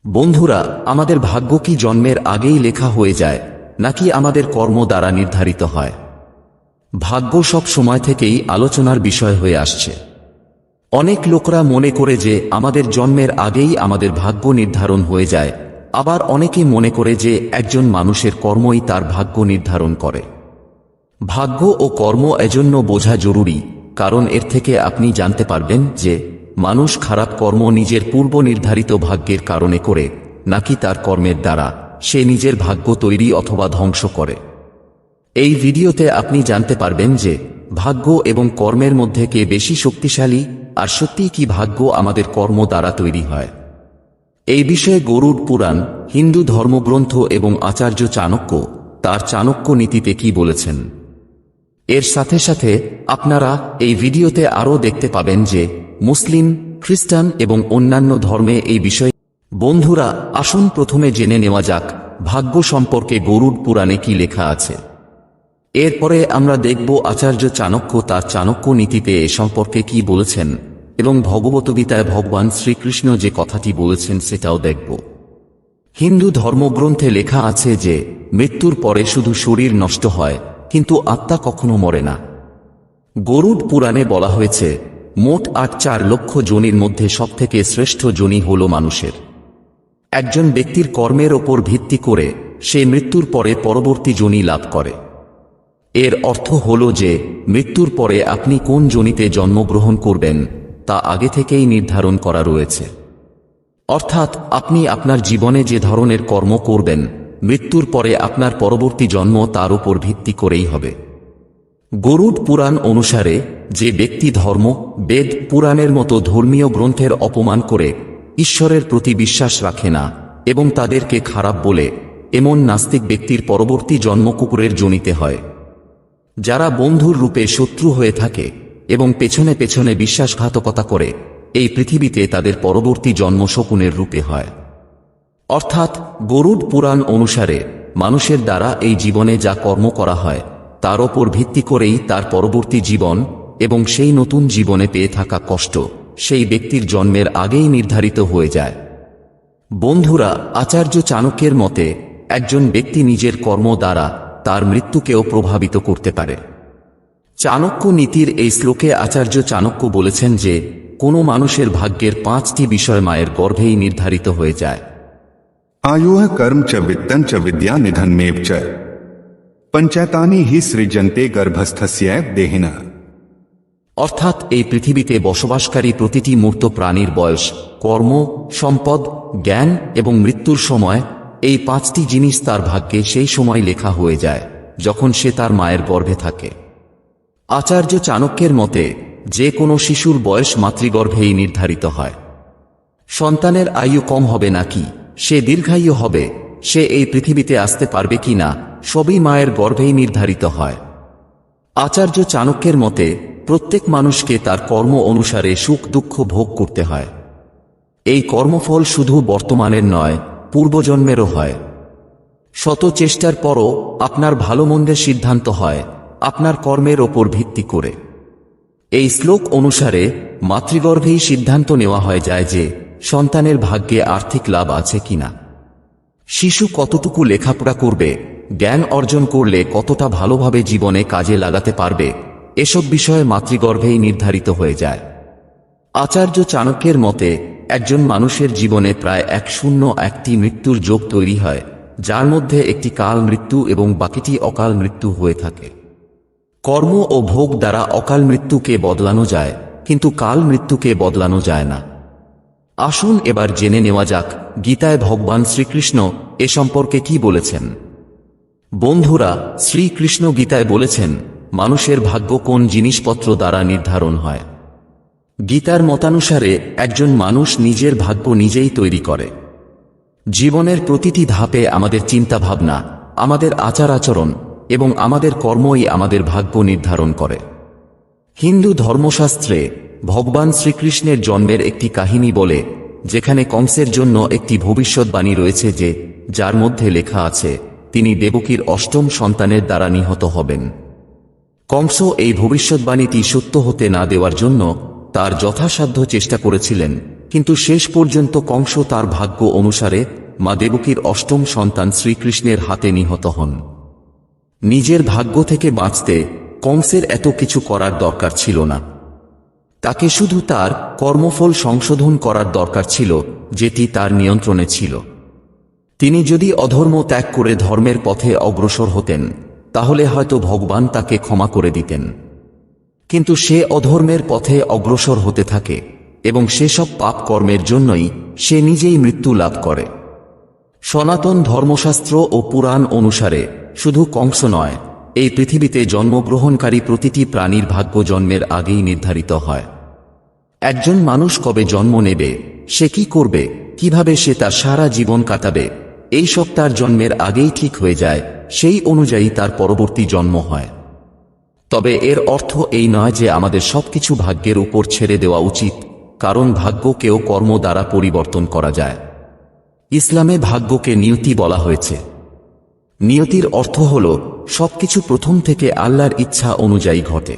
বন্ধুরা, আমাদের ভাগ্য কি জন্মের আগেই লেখা হয়ে যায় নাকি আমাদের কর্ম দ্বারা নির্ধারিত হয়? ভাগ্য সব সময় থেকেই আলোচনার বিষয় হয়ে আসছে। অনেক লোকরা মনে করে যে আমাদের জন্মের আগেই আমাদের ভাগ্য নির্ধারণ হয়ে যায়, আবার অনেকে মনে করে যে একজন মানুষের কর্মই তার ভাগ্য নির্ধারণ করে। ভাগ্য ও কর্ম এজন্য বোঝা জরুরি, কারণ এর থেকে আপনি জানতে পারবেন যে মানুষ খারাপ কর্ম নিজের পূর্ব নির্ধারিত ভাগ্যের কারণে করে নাকি তার কর্মের দ্বারা সে নিজের ভাগ্য তৈরি অথবা ধ্বংস করে। এই ভিডিওতে আপনি জানতে পারবেন যে ভাগ্য এবং কর্মের মধ্যে কে বেশি শক্তিশালী, আর সত্যিই কি ভাগ্য আমাদের কর্ম দ্বারা তৈরি হয়। এই বিষয়ে গরুড় পুরাণ, হিন্দু ধর্মগ্রন্থ এবং আচার্য চাণক্য তার চাণক্য নীতিতে কি বলেছেন। এর সাথে সাথে আপনারা এই ভিডিওতে আরও দেখতে পাবেন যে মুসলিম, খ্রিস্টান এবং অন্যান্য ধর্মে এই বিষয়ে। বন্ধুরা, আসুন প্রথমে জেনে নেওয়া যাক ভাগ্য সম্পর্কে গরুড় পুরাণে কি লেখা আছে। এরপরে আমরা দেখব আচার্য চাণক্য তার চাণক্য নীতিতে এ সম্পর্কে কি বলেছেন, এবং ভগবদ্গীতায় ভগবান শ্রীকৃষ্ণ যে কথাটি বলেছেন সেটাও দেখব। হিন্দু ধর্মগ্রন্থে লেখা আছে যে মৃত্যুর পরে শুধু শরীর নষ্ট হয়, কিন্তু আত্মা কখনো মরে না। গরুড় পুরাণে বলা হয়েছে মোট 4 লক্ষ যোনির মধ্যে সবথেকে শ্রেষ্ঠ যোনি হল মানুষের। একজন ব্যক্তির কর্মের ওপর ভিত্তি করে সে মৃত্যুর পরে পরবর্তী যোনি লাভ করে। এর অর্থ হল যে মৃত্যুর পরে আপনি কোন যোনিতে জন্মগ্রহণ করবেন তা আগে থেকেই নির্ধারণ করা রয়েছে। অর্থাৎ আপনি আপনার জীবনে যে ধরনের কর্ম করবেন, মৃত্যুর পরে আপনার পরবর্তী জন্ম তার উপর ভিত্তি করেই হবে। গরুড় পুরাণ অনুসারে যে ব্যক্তি ধর্ম, বেদ, পুরাণের মতো ধর্মীয় গ্রন্থের অপমান করে ঈশ্বরের প্রতি বিশ্বাস রাখে না এবং তাদেরকে খারাপ বলে, এমন নাস্তিক ব্যক্তির পরবর্তী জন্ম কুকুরের যোনিতে হয়। যারা বন্ধুর রূপে শত্রু হয়ে থাকে এবং পেছনে পেছনে বিশ্বাসঘাতকতা করে, এই পৃথিবীতে তাদের পরবর্তী জন্ম শকুনের রূপে হয়। অর্থাৎ গরুড় পুরাণ অনুসারে মানুষের দ্বারা এই জীবনে যা কর্ম করা হয় তার ওপর ভিত্তি করেই তার পরবর্তী জীবন এবং সেই নতুন জীবনে পেয়ে থাকা কষ্ট সেই ব্যক্তির জন্মের আগেই নির্ধারিত হয়ে যায়। বন্ধুরা, আচার্য চাণক্যের মতে একজন ব্যক্তি নিজের কর্ম দ্বারা তার মৃত্যুকেও প্রভাবিত করতে পারে। চাণক্য নীতির এই শ্লোকে আচার্য চাণক্য বলেছেন যে কোনো মানুষের ভাগ্যের 5টি বিষয় মায়ের গর্ভেই নির্ধারিত হয়ে যায়। आयुः कर्म च वित्तं च विद्या निधनमेव च पंचैतानि हि सृजन्ते गर्भस्थस्य देहिनः। অর্থাৎ এই পৃথিবীতে বসবাসকারী প্রতিটি মূর্ত প্রাণীর বয়স, কর্ম, সম্পদ, জ্ঞান এবং মৃত্যুর সময়, এই 5টি জিনিস তার ভাগ্যে সেই সময় লেখা হয়ে যায় যখন সে তার মায়ের গর্ভে থাকে। আচার্য চাণক্যের মতে যে কোনো শিশুর বয়স মাতৃগর্ভেই নির্ধারিত হয়। সন্তানের আয়ু কম হবে নাকি সে দীর্ঘায়ু হবে, সে এই পৃথিবীতে আসতে পারবে কি না, সবই মায়ের গর্ভেই নির্ধারিত হয়। আচার্য চাণক্যের মতে প্রত্যেক মানুষকে তার কর্ম অনুসারে সুখ দুঃখ ভোগ করতে হয়। এই কর্মফল শুধু বর্তমানের নয়, পূর্বজন্মেরও হয়। শত চেষ্টার পরও আপনার ভালো মন্দের সিদ্ধান্ত হয় আপনার কর্মের ওপর ভিত্তি করে। এই শ্লোক অনুসারে মাতৃগর্ভেই সিদ্ধান্ত নেওয়া হয়ে যায় যে সন্তানের ভাগ্যে আর্থিক লাভ আছে কিনা, শিশু কতটুকু লেখাপড়া করবে, জ্ঞান অর্জন করলে কতটা ভালোভাবে জীবনে কাজে লাগাতে পারবে, এসব বিষয়ে মাতৃগর্ভেই নির্ধারিত হয়ে যায়। আচার্য চাণক্যের মতে একজন মানুষের জীবনে প্রায় 101টি মৃত্যুর যোগ তৈরি হয়, যার মধ্যে একটি কাল মৃত্যু এবং বাকিটি অকাল মৃত্যু হয়ে থাকে। কর্ম ও ভোগ দ্বারা অকাল মৃত্যুকে বদলানো যায়, কিন্তু কাল মৃত্যুকে বদলানো যায় না। আসুন এবার জেনে নেওয়া যাক গীতায় ভগবান শ্রীকৃষ্ণ এ সম্পর্কে কি বলেছেন। বন্ধুরা, শ্রীকৃষ্ণ গীতায় বলেছেন মানুষের ভাগ্য কোন জিনিসপত্র দ্বারা নির্ধারণ হয়। গীতার মতানুসারে একজন মানুষ নিজের ভাগ্য নিজেই তৈরি করে। জীবনের প্রতিটি ধাপে আমাদের চিন্তাভাবনা, আমাদের আচার আচরণ এবং আমাদের কর্মই আমাদের ভাগ্য নির্ধারণ করে। হিন্দু ধর্মশাস্ত্রে ভগবান শ্রীকৃষ্ণের জন্মের একটি কাহিনী বলে, যেখানে কংসের জন্য একটি ভবিষ্যৎবাণী রয়েছে যে যার মধ্যে লেখা আছে তিনি দেবকীর 8ম সন্তানের দ্বারা নিহত হবেন। কংস এই ভবিষ্যৎবাণীটি সত্য হতে না দেওয়ার জন্য তার যথাসাধ্য চেষ্টা করেছিলেন, কিন্তু শেষ পর্যন্ত কংস তার ভাগ্য অনুসারে মা দেবকীর অষ্টম সন্তান শ্রীকৃষ্ণের হাতে নিহত হন। নিজের ভাগ্য থেকে বাঁচতে কংসের এত কিছু করার দরকার ছিল না। তাকে শুধু তার কর্মফল সংশোধন করার দরকার ছিল, যেটি তার নিয়ন্ত্রণে ছিল। তিনি যদি অধর্ম ত্যাগ করে ধর্মের পথে অগ্রসর হতেন, তাহলে হয়তো ভগবান তাকে ক্ষমা করে দিতেন। কিন্তু সে অধর্মের পথে অগ্রসর হতে থাকে এবং সেসব পাপ কর্মের জন্যই সে নিজেই মৃত্যু লাভ করে। সনাতন ধর্মশাস্ত্র ও পুরাণ অনুসারে শুধু কংস নয়, এই পৃথিবীতে জন্মগ্রহণকারী প্রতিটি প্রাণীর ভাগ্য জন্মের আগেই নির্ধারিত হয়। একজন মানুষ কবে জন্ম নেবে, সে কি করবে, কিভাবে সে তার সারা জীবন কাটাবে, এই সব তার জন্মের আগেই ঠিক হয়ে যায়। সেই অনুযায়ী তার পরবর্তী জন্ম হয়। তবে এর অর্থ এই নয় যে আমাদের সবকিছু ভাগ্যের উপর ছেড়ে দেওয়া উচিত, কারণ ভাগ্যকেও কর্ম দ্বারা পরিবর্তন করা যায়। ইসলামে ভাগ্যকে নিয়তি বলা হয়েছে। নিয়তির অর্থ হল সবকিছু প্রথম থেকে আল্লাহর ইচ্ছা অনুযায়ী ঘটে।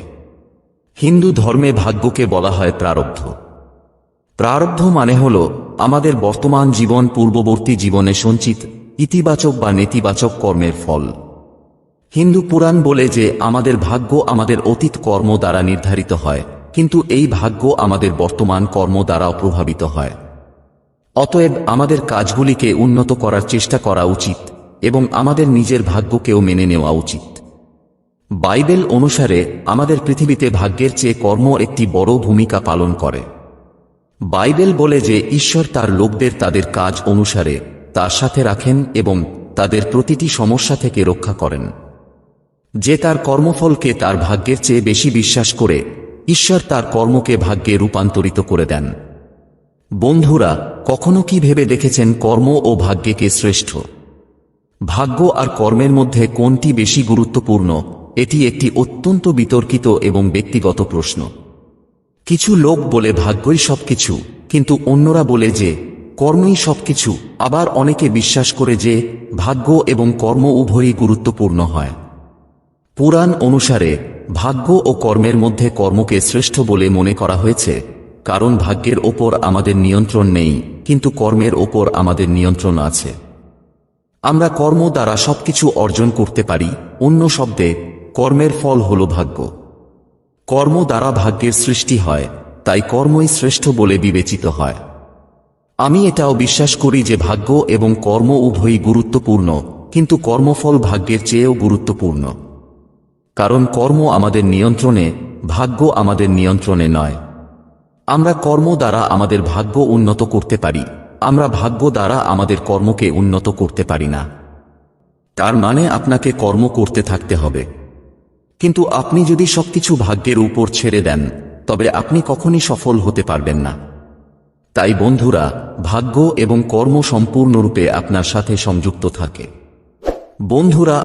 হিন্দু ধর্মে ভাগ্যকে বলা হয় প্রারব্ধ। প্রারব্ধ মানে হল আমাদের বর্তমান জীবন পূর্ববর্তী জীবনে সঞ্চিত ইতিবাচক বা নেতিবাচক কর্মের ফল। হিন্দু পুরাণ বলে যে আমাদের ভাগ্য আমাদের অতীত কর্ম দ্বারা নির্ধারিত হয়, কিন্তু এই ভাগ্য আমাদের বর্তমান কর্ম দ্বারাও প্রভাবিত হয়। অতএব আমাদের কাজগুলিকে উন্নত করার চেষ্টা করা উচিত এবং আমাদের নিজের ভাগ্যকেও মেনে নেওয়া উচিত। বাইবেল অনুসারে আমাদের পৃথিবীতে ভাগ্যের চেয়ে কর্ম একটি বড় ভূমিকা পালন করে। বাইবেল বলে যে ঈশ্বর তার লোকদের তাদের কাজ অনুসারে তার সাথে রাখেন এবং তাদের প্রতিটি সমস্যা থেকে রক্ষা করেন। যে তার কর্মফলকে তার ভাগ্যের চেয়ে বেশি বিশ্বাস করে, ঈশ্বর তার কর্মকে ভাগ্যে রূপান্তরিত করে দেন। বন্ধুরা, কখনো কি ভেবে দেখেছেন কর্ম ও ভাগ্যকে শ্রেষ্ঠ? ভাগ্য আর কর্মের মধ্যে কোনটি বেশি গুরুত্বপূর্ণ? এটি একটি অত্যন্ত বিতর্কিত এবং ব্যক্তিগত প্রশ্ন। কিছু লোক বলে ভাগ্যই সবকিছু, কিন্তু অন্যরা বলে যে কর্মই সবকিছু। আবার অনেকে বিশ্বাস করে যে ভাগ্য এবং কর্ম উভয়ই গুরুত্বপূর্ণ হয়। পুরাণ অনুসারে ভাগ্য ও কর্মের মধ্যে কর্মকে শ্রেষ্ঠ বলে মনে করা হয়েছে, কারণ ভাগ্যের ওপর আমাদের নিয়ন্ত্রণ নেই, কিন্তু কর্মের ওপর আমাদের নিয়ন্ত্রণ আছে। আমরা কর্ম দ্বারা সবকিছু অর্জন করতে পারি। অন্য শব্দে, কর্মের ফল হল ভাগ্য। কর্ম দ্বারা ভাগ্যের সৃষ্টি হয়, তাই কর্মই শ্রেষ্ঠ বলে বিবেচিত হয়। আমি এটাও বিশ্বাস করি যে ভাগ্য এবং কর্ম উভয়ই গুরুত্বপূর্ণ, কিন্তু কর্মফল ভাগ্যের চেয়েও গুরুত্বপূর্ণ। কারণ কর্ম আমাদের নিয়ন্ত্রণে, ভাগ্য আমাদের নিয়ন্ত্রণে নয়। আমরা কর্ম দ্বারা আমাদের ভাগ্য উন্নত করতে পারি, আমরা ভাগ্য দ্বারা আমাদের কর্মকে উন্নত করতে পারি না। তার মানে আপনাকে কর্ম করতে থাকতে হবে। কিন্তু আপনি যদি সবকিছু ভাগ্যের উপর ছেড়ে দেন, তবে আপনি কখনই সফল হতে পারবেন না। তাই বন্ধুরা, ভাগ্য এবং কর্ম সম্পূর্ণরূপে আপনার সাথে সংযুক্ত থাকে। বন্ধুরা,